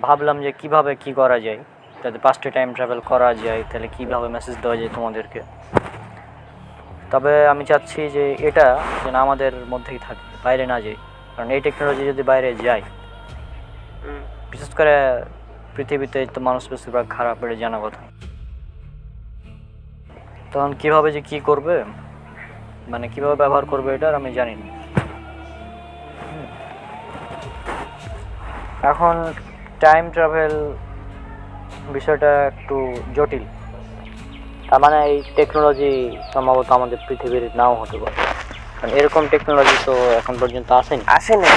ভাবলাম যে কিভাবে কি করা যায়, যাতে পাস্টে টাইম ট্রাভেল করা যায়, তাহলে কিভাবে মেসেজ দেওয়া যায় তোমাদেরকে। তবে আমি চাচ্ছি যে এটা যেন আমাদের মধ্যেই থাকে, বাইরে না যায়। কারণ এই টেকনোলজি যদি বাইরে যায়, বিশেষ করে পৃথিবীতে তো মানুষ বেশিরভাগ খারাপ, এটা জানা কথা। তখন কীভাবে যে কী করবে, মানে কীভাবে ব্যবহার করবে এটার আমি জানি না। এখন টাইম ট্রাভেল বিষয়টা একটু জটিল। তার মানে এই টেকনোলজি সম্ভবত আমাদের পৃথিবীর নাও হতে পারে, কারণ এরকম টেকনোলজি তো এখন পর্যন্ত আসেনি।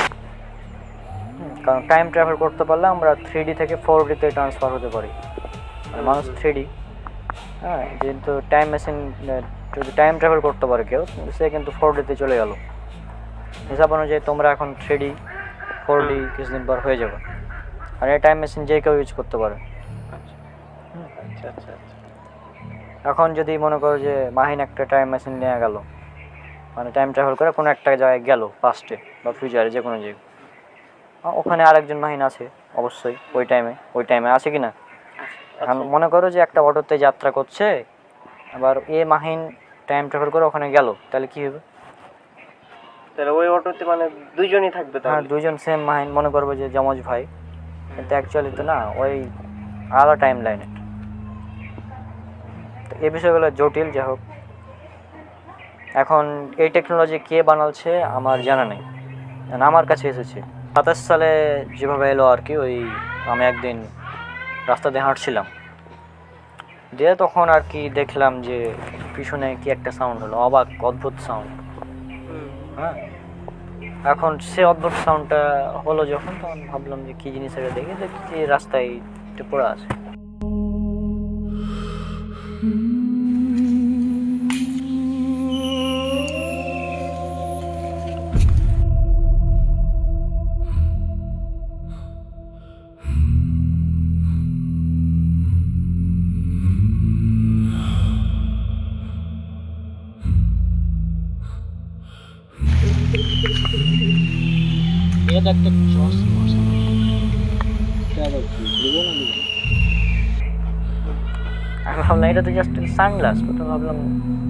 কারণ টাইম ট্রাভেল করতে পারলে আমরা 3D থেকে 4Dতে ট্রান্সফার হতে পারি। মানুষ 3D, হ্যাঁ, যেহেতু টাইম মেশিন যদি টাইম ট্রাভেল করতে পারে কেউ, সে কিন্তু 4Dতে চলে গেল। হিসাব অনুযায়ী তোমরা এখন 3D 4D কিছুদিন পর হয়ে যাবে। আর এই টাইম মেশিন যে কেউ ইউজ করতে পারে। আচ্ছা আচ্ছা আচ্ছা। এখন যদি মনে করো যে মাহিন একটা টাইম মেশিন নিয়ে গেল, মানে টাইম ট্রাভেল করে কোনো একটা জায়গায় গেল, পাস্টে বা ফিউচারে, যে কোনো জায়গায়, ওখানে আরেকজন মাহিন আছে অবশ্যই ওই টাইমে আছে কি না। এখন মনে করো যে একটা অটোতে যাত্রা করছে, আবার এ মাহিন টাইম ট্রাভেল করে ওখানে গেল, তাহলে কী হবে? তাহলে ওই অটোতে মানে দুইজনই থাকবে। হ্যাঁ, দুইজন সেম মাহিন, মনে করবো যে যমজ ভাই, কিন্তু অ্যাকচুয়ালি তো না, ওই আলাদা টাইম লাইনে। তো এই বিষয়গুলো জটিল। যাই হোক, এখন এই টেকনোলজি কে বানাচ্ছে আমার জানা নেই, আমার কাছে এসেছে 27 সালে যেভাবে এলো আর কি। ওই আমি একদিন রাস্তা দিয়ে হাঁটছিলাম, দিয়ে তখন আর কি দেখলাম যে পিছনে কি একটা সাউন্ড হলো, অদ্ভুত সাউন্ড। হ্যাঁ, এখন সে অদ্ভুত সাউন্ডটা হলো যখন, তখন ভাবলাম যে কী জিনিস, এটা দেখে দেখছি রাস্তায় পড়ে আছে। এটা একটা আমি ভাবলাম এটা তো জাস্ট সানগ্লাস। তো ভাবলাম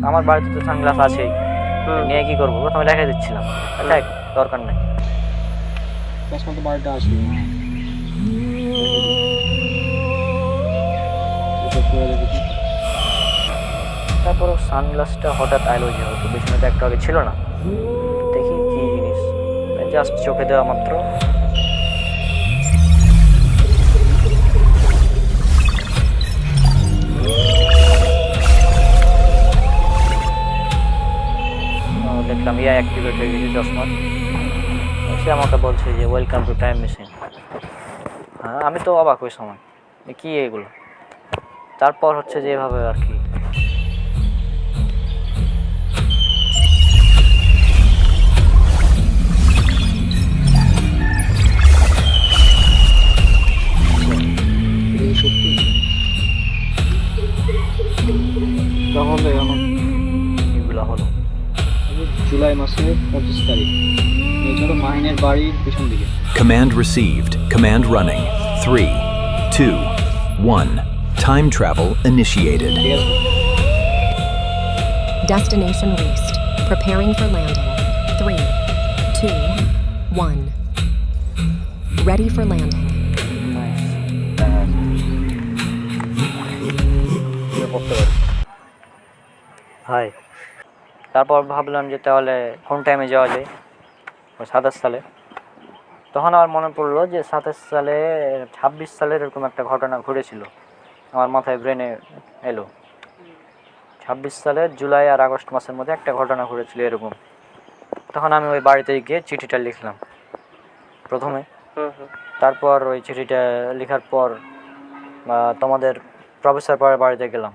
আমার বাড়িতে তো সানগ্লাস আছেই, নিয়ে কী করবো, প্রথমে রেখে দিচ্ছিলাম। দেখ, দরকার নেই, বাড়িটা আসবে। তারপর সানগ্লাসটা হঠাৎ আইলো, যেহেতু পেছনে তো একটা আগে ছিল না। দেখি কী জিনিস, জাস্ট চোখে দেওয়া মাত্র দেখলাম ইয়া অ্যাক্টিভেট হয়ে গেছে চশমা। সে আমাকে বলছে যে ওয়েলকাম টু টাইম মেশিন। হ্যাঁ, আমি তো অবাক ওই সময়, কী এগুলো। তারপর হচ্ছে যে এভাবে আর কি এগুলো হলো জুলাই মাসের 25 তারিখ। এছাড়া মাহিনের বাড়ির পিছন দিকে। Command received. Command running. 3, 2, 1. Time travel initiated. ঠিক আছে? Destination reached. Preparing for landing. 3, 2, 1. Ready for landing. High. তারপর ভাবলাম যে তাহলে কোন টাইমে যাওয়া যায়, ওই 27 সালে। তখন আমার মনে পড়লো যে 27 সালে 26 সালের এরকম একটা ঘটনা ঘটেছিল, আমার মাথায় ব্রেনে এলো। 26 সালের জুলাই আর আগস্ট মাসের মধ্যে একটা ঘটনা ঘটেছিল এরকম। তখন আমি ওই বাড়িতে গিয়ে চিঠিটা লিখলাম প্রথমে। তারপর ওই চিঠিটা লেখার পর তোমাদের প্রফেসর পরের বাড়িতে গেলাম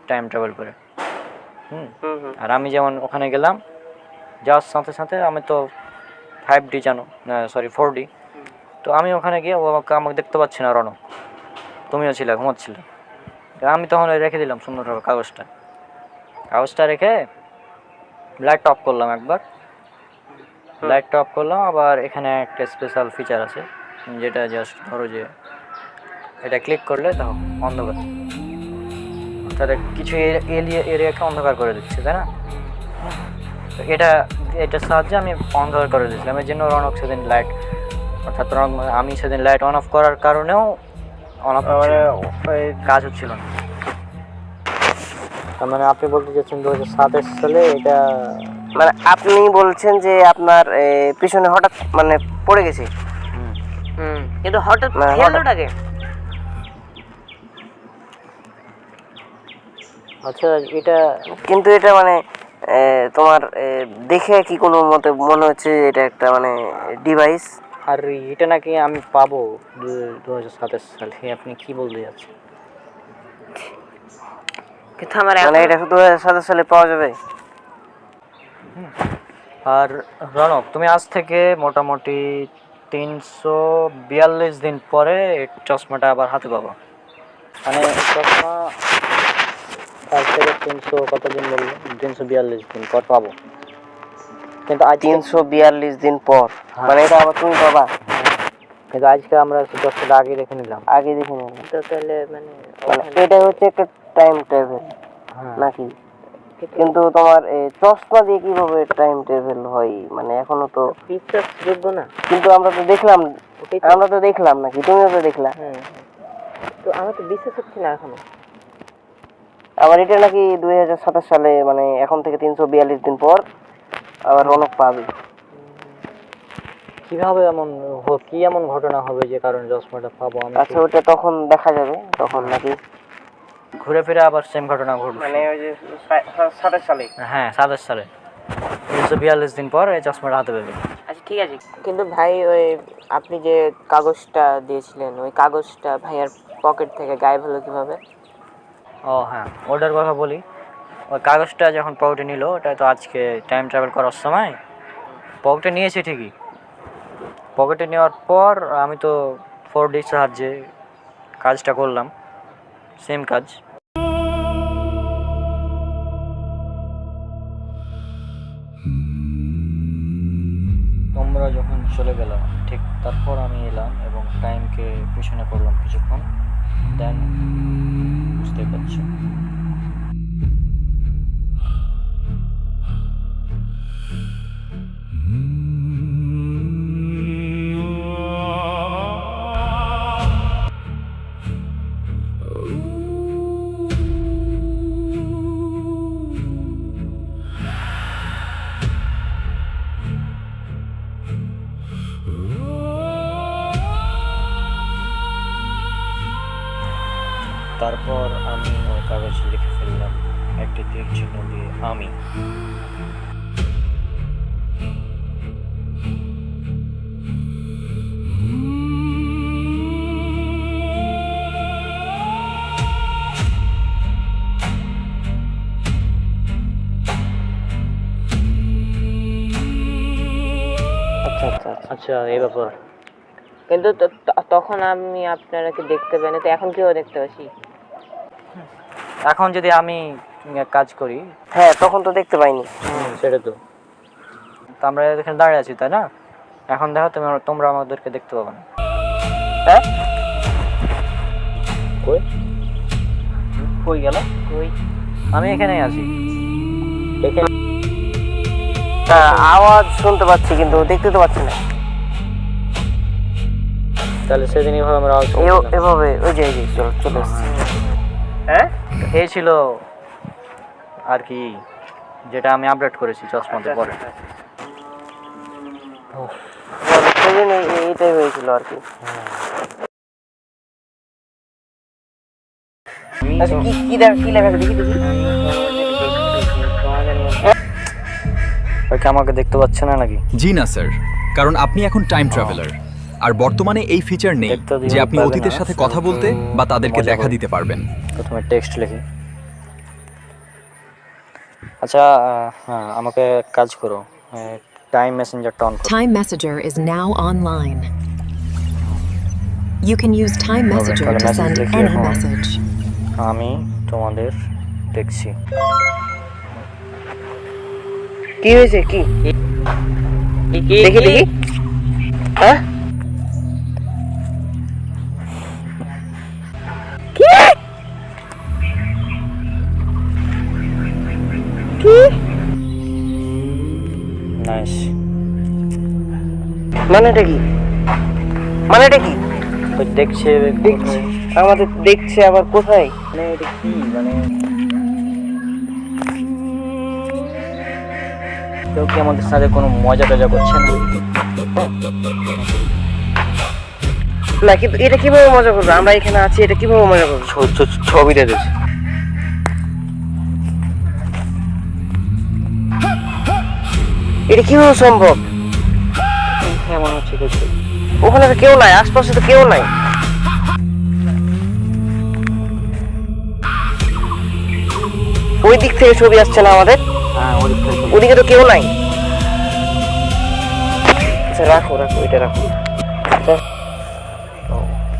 টাইম ট্রাভেল করে। আর আমি যেমন ওখানে গেলাম, যাওয়ার সাথে সাথে আমি তো 5D জানো, 4D। তো আমি ওখানে গিয়ে আমাকে দেখতে পাচ্ছি না, রণ তুমিও ছিলে, ঘুমাচ্ছিলে। আমি তখন রেখে দিলাম সুন্দরভাবে কাগজটা রেখে লাইটটা অফ করলাম একবার, লাইটটা অফ করলাম। আবার এখানে একটা স্পেশাল ফিচার আছে যেটা জাস্ট ধরো যে এটা ক্লিক করলে তখন অন্ধকার, অর্থাৎ কিছু এরিয়াকে অন্ধকার করে দিচ্ছে, তাই না? তো এটার সাহায্যে আমি অন্ধকার করে দিয়েছিলাম। এর জন্য রনক সেদিন লাইট, অর্থাৎ আমি সেদিন লাইট অন অফ করার কারণেও অন অফ কাজ হচ্ছিল না। তার মানে আপনি বলতে চাচ্ছেন 2027 সালে এটা, মানে আপনি বলছেন যে আপনার পিছনে হঠাৎ মানে পড়ে গেছে। কিন্তু হঠাৎ মানে খেললোটাকে আচ্ছা এটা কিন্তু এটা মানে তোমার দেখে কি কোনো মতে মনে হচ্ছে যে এটা একটা মানে ডিভাইস? আর এটা নাকি আমি পাবো 2027 সালে, আপনি কি বলতে যাচ্ছেন? কিন্তু আমার মানে এটা 2027 সালে পাওয়া যাবে? আর রনক, তুমি আজ থেকে মোটামুটি 342 দিন পরে এই চশমাটা আবার হাতে পাবো। মানে চশমা আজ থেকে 300 কত দিন বললো, 342 দিন পর পাবো। কিন্তু আজ 342 দিন পর মানে এটা আবার তুমি পাবা? কিন্তু আজকে আমরা 10টা আগে রেখে নিলাম। আগে দেখে নিলাম তো তাহলে মানে মানে এটা হচ্ছে একটা টাইম ট্রাভেল নাকি? কিন্তু তোমার চশমা দিয়ে কিভাবে টাইম ট্রাভেল হয়? মানে এখনো তো বিশ্বাসযোগ্য না। কিন্তু আমরা তো দেখলাম নাকি, তুমিও তো দেখলা। তো আমার তো বিশ্বাস হচ্ছে না এখনো। আবার এটা নাকি 2027 সালে মানে এখন থেকে 342 দিন পর আবার রনক পাবে। কিভাবে কি এমন ঘটনা হবে যে কারণে চশমাটা পাবো আমি? আচ্ছা ওটা তখন দেখা যাবে, তখন নাকি ঘুরে ফিরে আবার সেম ঘটনা ঘটবে। মানে ওই যে 27 সালে, হ্যাঁ 27 সালে 342 দিন পর এই চশমাটা হাতে পাবে। আচ্ছা ঠিক আছে, কিন্তু ভাই ওই আপনি যে কাগজটা দিয়েছিলেন ওই কাগজটা ভাইয়ার পকেট থেকে গায়েব হলো কিভাবে? ও হ্যাঁ, ওটার কথা বলি। ওই কাগজটা যখন পকেটে নিল, ওটা তো আজকে টাইম ট্রাভেল করার সময় পকেটে নিয়েছি ঠিকই। পকেটে নেওয়ার পর আমি তো 4D সাহায্যে কাজটা করলাম, সেম কাজ। তোমরা যখন চলে গেলাম ঠিক তারপর আমি এলাম এবং টাইমকে পিছনে করলাম কিছুক্ষণ, দেন বুঝতে পারছি। তারপর আমি ওই কাগজে লিখে ফেললাম একটি তীর চিহ্ন দিয়ে আমি। আচ্ছা এই ব্যাপার। কিন্তু তখন আমি আপনারাকে দেখতে পাইনি, তো এখন কিভাবে দেখতে পাচ্ছি? এখন যদি আমি কাজ করি, হ্যাঁ তখন তো দেখতে পাইনি। সেটা তো আমরা এখানে দাঁড়িয়ে আছি তাই না? এখন দেখো তোমরা আমাদেরকে দেখতে পাবে না। হ্যাঁ কই গেল? আমি এখানেই আছি। আওয়াজ শুনতে পাচ্ছি কিন্তু দেখতে তো পাচ্ছি না। তাহলে সেদিন এইভাবে আমরা এভাবে ওই যে চলে এসছি। হ্যাঁ এই ছিল আর কি, যেটা আমি আপডেট করেছি চশমাতে পরে। সেদিন এইটাই হয়েছিল আর কি। আচ্ছা কি লেখা দেখি আমাকে দেখতে পাচ্ছে না নাকি? জি না স্যার, কারণ আপনি এখন টাইম ট্রাভেলার, আর বর্তমানে এই ফিচার নেই দেখতে দিবেন যে আপনি পারবেন অতীতের না, সাথে কথা বলতে বা তাদেরকে মজা দেখা করে। দিতে পারবেন। প্রথমে টেক্সট লিখি। আচ্ছা হ্যাঁ, আমাকে কাজ করো, টাইম মেসেঞ্জারটা অন করো। Time Messenger is now online. You can use Time Messenger তাহলে to message send লিখি any এখন। message. আমি তোমাদের দেখছি। কি হয়েছে কি দেখি হ্যাঁ নাইস। মানেটা কি তো দেখছে আমাদের দেখছে আবার কোথায়? মানে এটা কি, মানে কেউ কি আমাদের সাথে কোনো মজা টজা করছে না? না কিন্তু এটা কিভাবে মজা করবে? আমরা এখানে আছি, এটা কিভাবে মজা করবে? ছবিতে দিয়েছে। এটা কিভাবে সম্ভব? হ্যাঁ মনে হচ্ছে কিছু। ওখানে তো কেউ নাই, আশপাশে তো কেউ নাই। ওই দিক থেকে ছবি আসছে না আমাদের? হ্যাঁ ওদিকে তো কেউ নাই। আচ্ছা রাখো এটা রাখো।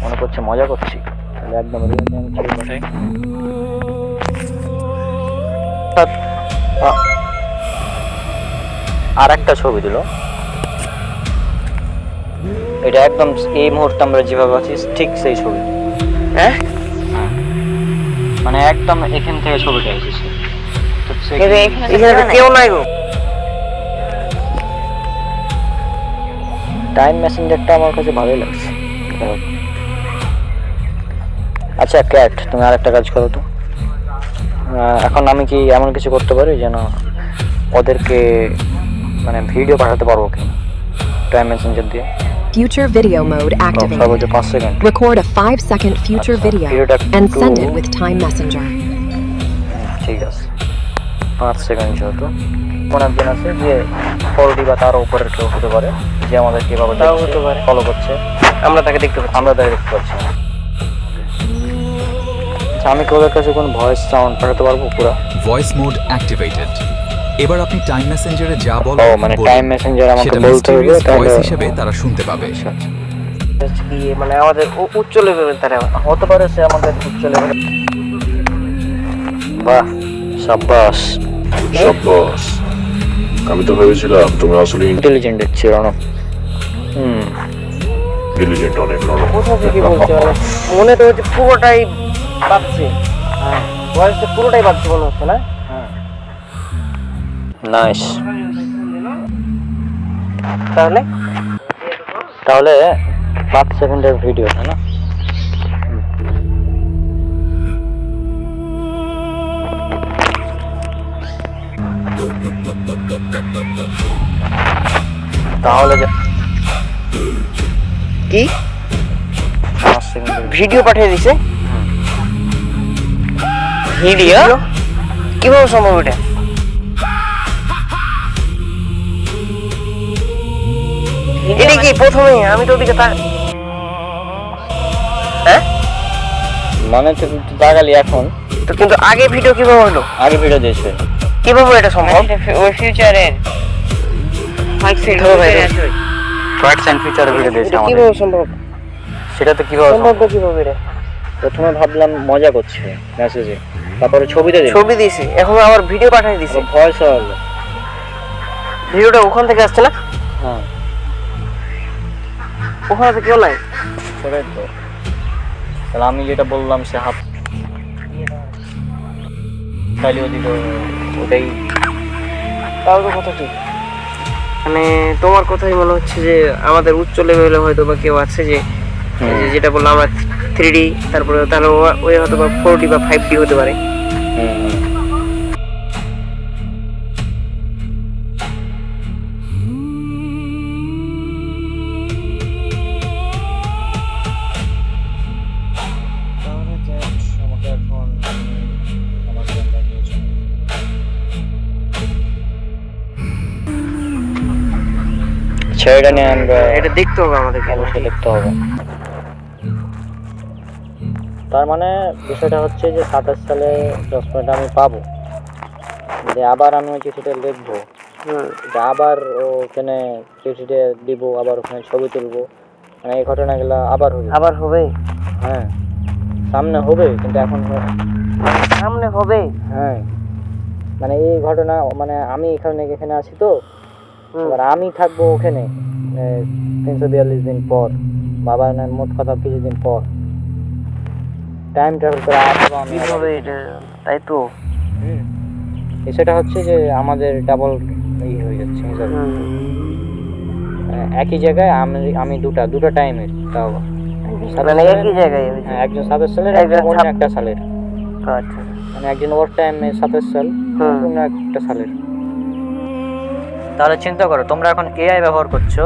মনে করছে মজা করছি, তাহলে একদম ছবি পাঠাই। আর একটা ছবি দিল, এটা একদম এই মুহূর্তে আমরা যেভাবে আছি ঠিক সেই ছবি। হ্যাঁ মানে একদম এখান থেকে ছবিটা এসেছে। তো এখানে তো কেউ নাই গো। টাইম মেসেঞ্জারটা আমার কাছে ভালোই লাগছে। আচ্ছা ক্যাট, তুমি আরেকটা কাজ করো তো। এখন আমি কি এমন কিছু করতে পারি যেন ওদেরকে মানে ভিডিও পাঠাতে পারবো কি টাইম মেসেঞ্জার দিয়ে? Future video mode activated. সর্বোচ্চ 5 second. Record a 5-second future আচ্ছা, video ভিডিওটা and একটু- send it with Time Messenger. ঠিক আছে, 5 সেকেন্ড যেহেতু। কোন একজন আছে যে 40 বা তার উপরের কেউ হতে পারে, যে আমাদের কিভাবে তাও হতে পারে। ফলো করছে, আমরা তাকে দেখতে পাচ্ছি। আমরা তাই দেখতে পাচ্ছি না। আচ্ছা আমি কি ওদের কাছে কোনো ভয়েস সাউন্ড পাঠাতে পারবো পুরো? Voice mode activated. এবার আপনি টাইম মেসেঞ্জারে যা বলেন ও মানে টাইম মেসেঞ্জার আমাকে সেটা বলতে হবে, মিস্টিরিয়াস তাহলে ভয়েস হিসেবে তারা শুনতে পাবে। আচ্ছা আচ্ছা। কি মানে আমাদের উচ্চ লেভেলের তারা হতে পারে সে আমাদের উচ্চ লেভেলে। বাহ সাব্বাস, সাব্বাস। আমি তো ভেবেছিলাম তুমি আসলে ইন্টেলিজেন্ট দেখছি রণব। ইন্টেলিজেন্ট অনেক নরম। কোথা থেকে বলছে? মানে মনে তো হচ্ছে পুরোটাই বাজছে। হ্যাঁ ভয়েসটা পুরোটাই বাজছে মনে হচ্ছে না? নাইস। তাহলে তাহলে 5 সেকেন্ডের ভিডিও তাই না? তাহলে কি 5 সেকেন্ডের ভিডিও পাঠিয়ে দিছে? ভিডিও কিভাবে সম্ভব এটা? এটা কি প্রথমে আমি তো ওদিকে হ্যাঁ মানে তো দাগালি এখন তো, কিন্তু আগে ভিডিও কিভাবে হলো? আগে ভিডিও দিয়েছে। কিভাবে এটা সম্ভব? ওই ফিউচারের ফ্যাক্টস এন্ড ফিউচারের ভিডিও দিয়েছে এটা আমাদের। কিভাবে সম্ভব? সেটা তো কিভাবে সম্ভব তো কিভাবে এটা? প্রথমে ভাবলাম মজা করছে মেসেজে, তারপরে ছবিতে দিল, ছবি দিয়েছি, এখন আবার ভিডিও পাঠিয়ে দিছে। ভয়েস হলো। ভিডিওটা ওখান থেকে আসছে না? হ্যাঁ ওখানে তো কেউ নাই। সেটাই তো, তাহলে আমি যেটা বললাম সে হাফ তাহলে ওদিকে ওটাই। তাও তো কথা ঠিক, মানে তোমার কথাই মনে হচ্ছে যে আমাদের উচ্চ লেভেলে হয়তো বা কেউ আছে যে যেটা বললাম আমরা 3D, তারপরে তাহলে ওই হয়তো বা 4D বা 5D হতে পারে। এটা নিয়ে আমরা এটা দেখতে হবে আমাদেরকে। অবশ্যই দেখতে হবে। তার মানে বিষয়টা হচ্ছে যে 27 সালে 10 মিনিট আমি পাবো, যে আবার আমি ওই চিঠিটা লিখবো, যে আবার ওখানে চিঠিটা দিব, আবার ওখানে ছবি তুলবো, মানে এই ঘটনাগুলো আবার হবে। আবার হবে? হ্যাঁ, সামনে হবে, কিন্তু এখন সামনে হবে? হ্যাঁ, মানে এই ঘটনা, মানে আমি এখানে আছি তো, এবার আমি থাকবো ওখানে 342 দিন পর, বাবা মোট কথা কিছুদিন পর টাইম ট্রাভেল করে আসবো আমি। কিভাবে এটা? তাই তো সেটা হচ্ছে যে আমাদের ডাবল হয়ে যাচ্ছে, একই জায়গায় আমি দুটো টাইমের, তাও মানে একই জায়গায়। হ্যাঁ, একজন 27 সালের, একজন অন্য একটা সালের। আচ্ছা, মানে একজন ওর টাইমে 27 সাল, অন্য একটা সালের। তাহলে চিন্তা করো, তোমরা এখন এআই ব্যবহার করছো,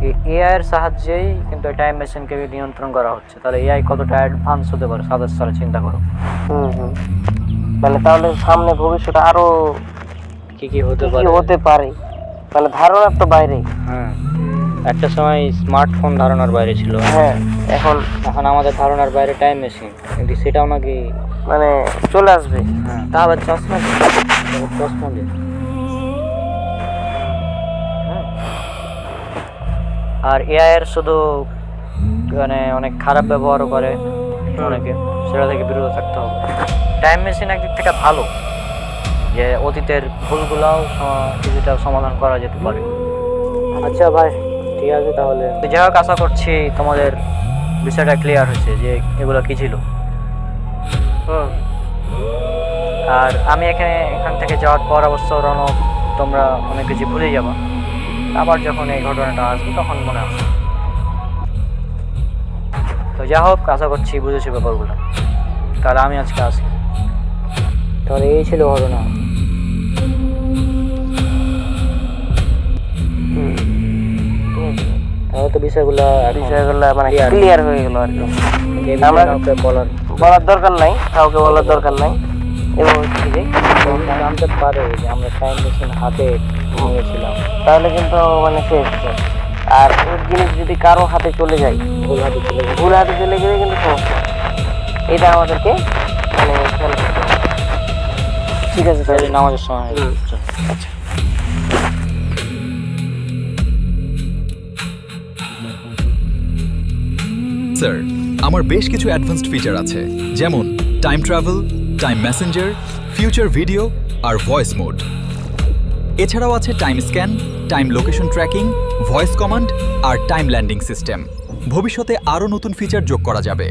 এই এআই এর সাহায্যেই কিন্তু টাইম মেশিনকে নিয়ন্ত্রণ করা হচ্ছে। তাহলে এআই কতটা অ্যাডভান্স হতে পারে 27 সালে, চিন্তা করো। মানে তাহলে সামনে ভবিষ্যতে আরো কি হতে পারে, মানে ধারণার তো বাইরে। হ্যাঁ, একটা সময় স্মার্টফোন ধারণার বাইরে ছিল। হ্যাঁ, এখন আমাদের ধারণার বাইরে টাইম মেশিন, কিন্তু সেটাও নাকি মানে চলে আসবে। হ্যাঁ, তা আবার চশমা দিয়ে। আর এআই এর শুধু মানে অনেক খারাপ ব্যবহারও করে অনেকে, সেটা থেকে বিরত থাকতে হবে। টাইম মেশিন একদিক থেকে ভালো, যে অতীতের ভুলগুলাও কিছুটা সমাধান করা যেতে পারে। আচ্ছা ভাই, ঠিক আছে তাহলে। যাই হোক, আশা করছি তোমাদের বিষয়টা ক্লিয়ার হয়েছে যে এগুলো কি ছিল। আর আমি এখান থেকে যাওয়ার পর অবশ্য তোমরা অনেক কিছু ভুলে যাবা, আবার যখন এই ঘটনাটা আসবে তখন মনে আসবে। তো যা হোক, আশা করছি বুঝেছি ব্যাপারগুলো। তাহলে আমি আজকে আসি। তাহলে এই ছিল ঘটনা। তাহলে তো বিষয়গুলো মানে ক্লিয়ার হয়ে গেল আর কি। আমরা বলার দরকার নাই, কাউকে বলার দরকার নাই। এবং জানতে পারে যে আমরা টাইম মেশিন হাতে নিয়েছিলাম, তাহলে কিন্তু মানে শেষ। আর ওই জিনিস যদি কারো হাতে চলে যায়, ভুল হাতে চলে গেলে কিন্তু সমস্যা। এটা আমাদেরকে মানে খেয়াল করতে হবে। ঠিক আছে, তাহলে নামাজের সময়। আচ্ছা, স্যার, আমার বেশ কিছু অ্যাডভান্সড ফিচার আছে, যেমন time travel, time messenger, future video আর ভয়েস মোড। এছাড়াও আছে time scan, time location tracking, voice command আর টাইম ল্যান্ডিং সিস্টেম। ভবিষ্যতে আরও নতুন ফিচার যোগ করা যাবে।